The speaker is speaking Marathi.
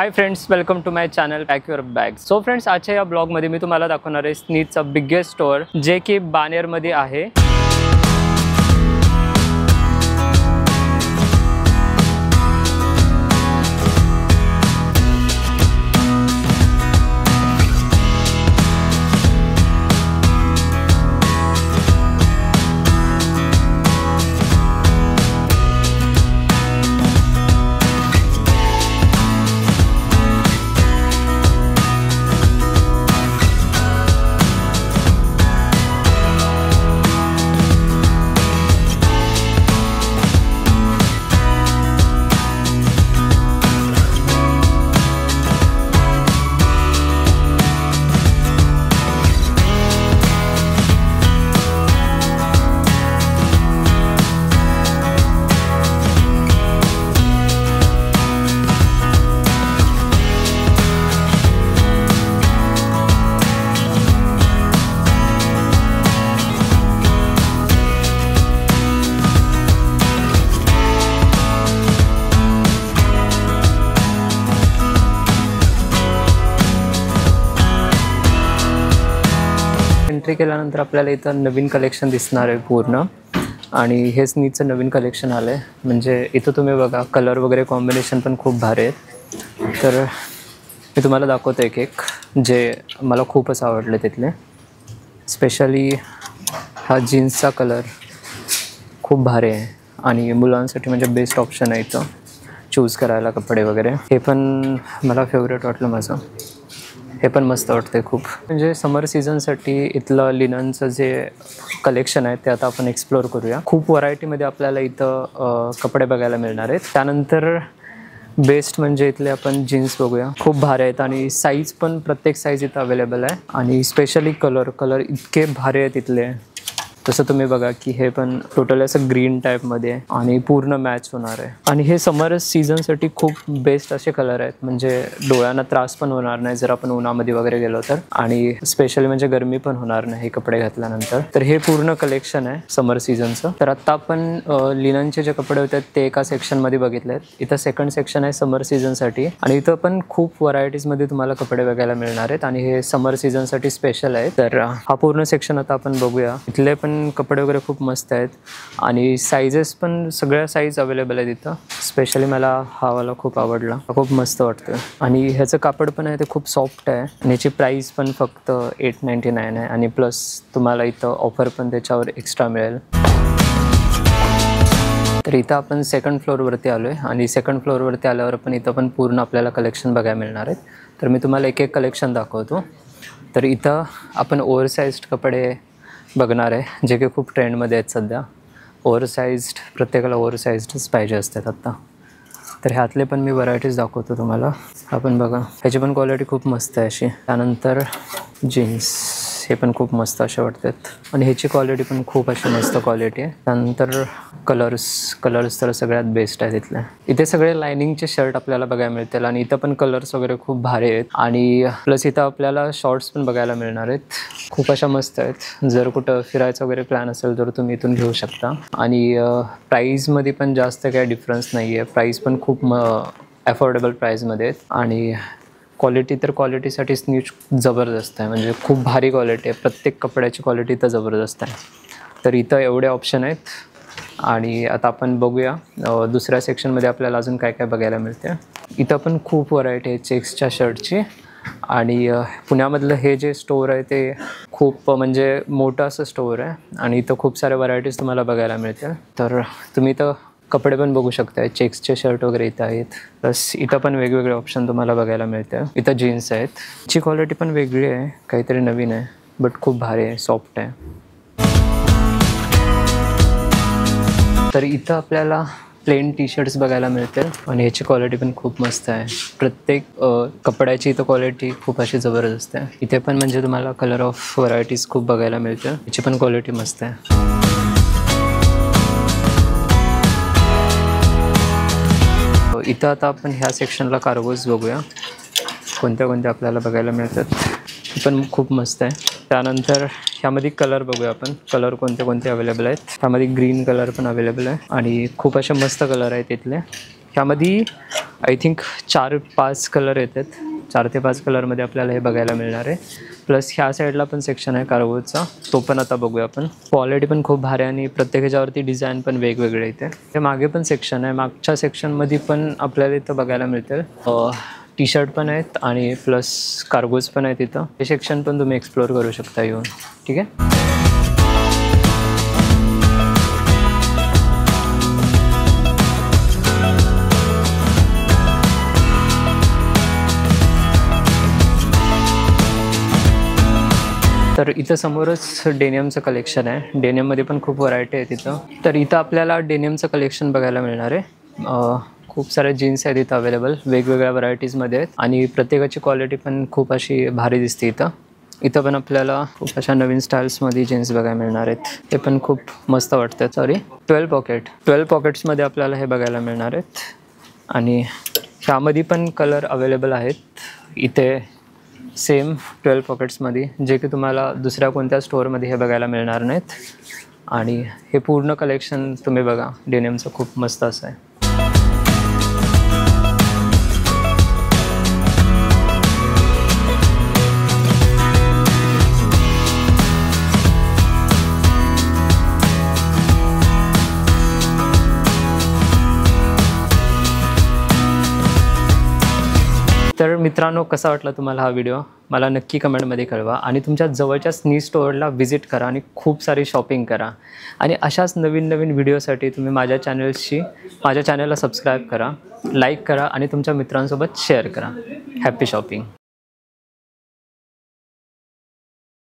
High friends, welcome to my channel pack your bag. So friends, आजच्या या ब्लॉगमध्ये मी तुम्हाला दाखवणार आहे स्नीजचा बिगेस्ट स्टोअर जे की बानेरमध्ये आहे. एंट्री केल्यानंतर आपल्याला इथं नवीन कलेक्शन दिसणार आहे पूर्ण. आणि हे स्नीजचं नवीन कलेक्शन आलं आहे. म्हणजे इथं तुम्ही बघा, कलर वगैरे कॉम्बिनेशन पण खूप भारी आहेत. तर मी तुम्हाला दाखवतो एक एक जे मला खूपच आवडले तिथले. स्पेशली हा जीन्सचा कलर खूप भारी आहे आणि मुलांसाठी म्हणजे बेस्ट ऑप्शन आहे इथं चूज करायला कपडे वगैरे. हे पण मला फेवरेट वाटलं माझं. हे पण मस्त वाटते खूप. म्हणजे समर सीझनसाठी इथलं लिननचं जे कलेक्शन आहे ते आता आपण एक्सप्लोअर करूया. खूप व्हरायटीमध्ये आपल्याला इथं कपडे बघायला मिळणार आहेत. त्यानंतर बेस्ट म्हणजे इथले आपण जीन्स बघूया. खूप भारी आहेत आणि साईज पण प्रत्येक साईज इथं अवेलेबल आहे. आणि स्पेशली कलर इतके भारी आहेत इथले. तसं तुम्ही बघा की हे पण टोटल असं ग्रीन टाईपमध्ये आणि पूर्ण मॅच होणार आहे. आणि हे समर सीझनसाठी खूप बेस्ट असे कलर आहेत. म्हणजे डोळ्यांना त्रास पण होणार नाही जर आपण उन्हामध्ये वगैरे गेलो तर. आणि स्पेशली म्हणजे गरमी पण होणार नाही हे कपडे घातल्यानंतर. तर हे पूर्ण कलेक्शन आहे समर सीझनचं. तर आत्ता आपण लिननचे जे कपडे होते ते एका सेक्शनमध्ये बघितले आहेत. इथं सेकंड सेक्शन आहे समर सीझनसाठी आणि इथं पण खूप व्हरायटीजमध्ये तुम्हाला कपडे बघायला मिळणार आहेत. आणि हे समर सीझनसाठी स्पेशल आहे. तर हा पूर्ण सेक्शन आता आपण बघूया. इथले पण कपडे वगैरे खूप मस्त आहेत आणि साईजेस पण सगळ्या साईज अवेलेबल आहेत इथं. स्पेशली मला हा वाला खूप आवडला. खूप मस्त वाटतं आणि ह्याचं कापड पण आहे ते खूप सॉफ्ट आहे. आणि ह्याची प्राईस पण फक्त 899 आहे. आणि प्लस तुम्हाला इथं ऑफर पण त्याच्यावर एक्स्ट्रा मिळेल. तर इथं आपण सेकंड फ्लोअरवरती आलो आहे आणि सेकंड फ्लोअरवरती आल्यावर पण इथं पण पूर्ण आपल्याला कलेक्शन बघायला मिळणार आहेत. तर मी तुम्हाला एक एक कलेक्शन दाखवतो. तर इथं आपण ओव्हरसाइज्ड कपडे बघणार आहे जे की खूप ट्रेंडमध्ये आहेत सध्या. ओव्हरसाइज्ड, प्रत्येकाला ओव्हरसाइज्डच पाहिजे असतात आत्ता. तर ह्यातले पण मी व्हरायटीज दाखवतो तुम्हाला. आपण बघा, ह्याची पण क्वालिटी खूप मस्त आहे अशी. त्यानंतर जीन्स, हे पण खूप मस्त असे वाटतात आणि ह्याची क्वालिटी पण खूप अशी मस्त क्वालिटी आहे. त्यानंतर कलर्स तर सगळ्यात बेस्ट आहे तिथले. इथे सगळे लायनिंगचे शर्ट आपल्याला बघायला मिळतील आणि इथं पण कलर्स वगैरे खूप भारी आहेत. आणि प्लस इथं आपल्याला शॉर्ट्स पण बघायला मिळणार आहेत. खूप अशा मस्त आहेत. जर कुठं फिरायचं वगैरे प्लॅन असेल तर तुम्ही इथून घेऊ शकता. आणि प्राईजमध्ये पण जास्त काही डिफरन्स नाही आहे. प्राईस पण खूप अफोर्डेबल प्राईजमध्ये आहेत. आणि क्वालिटी तर क्वालिटीसाठी स्नीज जबरदस्त आहे. म्हणजे खूप भारी क्वालिटी आहे. प्रत्येक कपड्याची क्वालिटी तर जबरदस्त आहे. तर इथं एवढे ऑप्शन आहेत. आणि आता आपण बघूया दुसऱ्या सेक्शनमध्ये आपल्याला अजून काय काय बघायला मिळते. इथं पण खूप व्हरायटी आहे चेक्सच्या शर्टची. आणि पुण्यामधलं हे जे स्टोअर आहे ते खूप म्हणजे मोठं असं स्टोअर आहे आणि इथं खूप साऱ्या व्हरायटीज तुम्हाला बघायला मिळतील. तर तुम्ही इथं कपडे पण बघू शकताय. चेक्सचे शर्ट वगैरे इथं आहेत. प्लस इथं पण वेगवेगळे ऑप्शन तुम्हाला बघायला मिळते. इथं जीन्स आहेत. ची क्वालिटी पण वेगळी आहे, काहीतरी नवीन आहे, बट खूप भारी आहे, सॉफ्ट आहे. तर इथं आपल्याला प्लेन टी शर्ट्स बघायला मिळतील आणि ह्याची क्वालिटी पण खूप मस्त आहे. प्रत्येक कपड्याची इथं क्वालिटी खूप अशी जबरदस्त आहे. इथे पण म्हणजे तुम्हाला कलर ऑफ व्हरायटीज खूप बघायला मिळतील. ह्याची पण क्वालिटी मस्त आहे. इथं आता आपण ह्या सेक्शनला कार्गोज बघूया. कोणत्या कोणत्या आपल्याला बघायला मिळतात. पण खूप मस्त आहे. त्यानंतर ह्यामध्ये कलर बघूया आपण. कलर कोणते कोणते अवेलेबल आहेत. ह्यामध्ये ग्रीन कलर पण अवेलेबल आहे आणि खूप असे मस्त कलर आहेत इथले. ह्यामध्ये आय थिंक 4-5 कलर येतात. 4 ते 5 कलरमध्ये आपल्याला हे बघायला मिळणार आहे. प्लस ह्या साईडला पण सेक्शन आहे कार्गोचा, तो पण आता बघूया आपण. क्वालिटी पण खूप भारी आणि प्रत्येक ह्याच्यावरती डिझाईन पण वेगवेगळे इथे. हे मागे पण सेक्शन आहे. मागच्या सेक्शनमध्ये पण आपल्याला इथं बघायला मिळतील टी शर्ट पण आहेत आणि प्लस कार्गोज पण आहेत इथं. हे सेक्शन पण तुम्ही एक्सप्लोअर करू शकता येऊन. ठीक आहे. तर इथं समोरच डेनियमचं कलेक्शन आहे. डेनियममध्ये पण खूप व्हरायटी आहे तिथं. तर इथं आपल्याला डेनियमचं कलेक्शन बघायला मिळणार आहे. खूप सारे जीन्स आहेत इथं अवेलेबल, वेगवेगळ्या व्हरायटीजमध्ये आहेत आणि प्रत्येकाची क्वालिटी पण खूप अशी भारी दिसते इथं. इथं पण आपल्याला खूप अशा नवीन स्टाईल्समध्ये जीन्स बघायला मिळणार आहेत. ते पण खूप मस्त वाटतात. 12 पॉकेट्समध्ये आपल्याला हे बघायला मिळणार आहेत आणि ह्यामध्ये पण कलर अवेलेबल आहेत इथे सेम 12 पॉकेट्समध्ये, जे की तुम्हाला दुसऱ्या कोणत्या स्टोअरमध्ये हे बघायला मिळणार नाहीत. आणि हे पूर्ण कलेक्शन तुम्ही बघा, डेनियमचं खूप मस्त असं आहे. तर मित्रांनो, कसा वाटला तुम्हाला हा व्हिडिओ मला नक्की कमेंटमध्ये कळवा आणि तुमच्या जवळच्या स्नी स्टोअरला व्हिजिट करा आणि खूप सारी शॉपिंग करा. आणि अशाच नवीन नवीन व्हिडिओसाठी तुम्ही माझ्या चॅनलला सबस्क्राईब करा, लाईक करा आणि तुमच्या मित्रांसोबत शेअर करा. Happy shopping.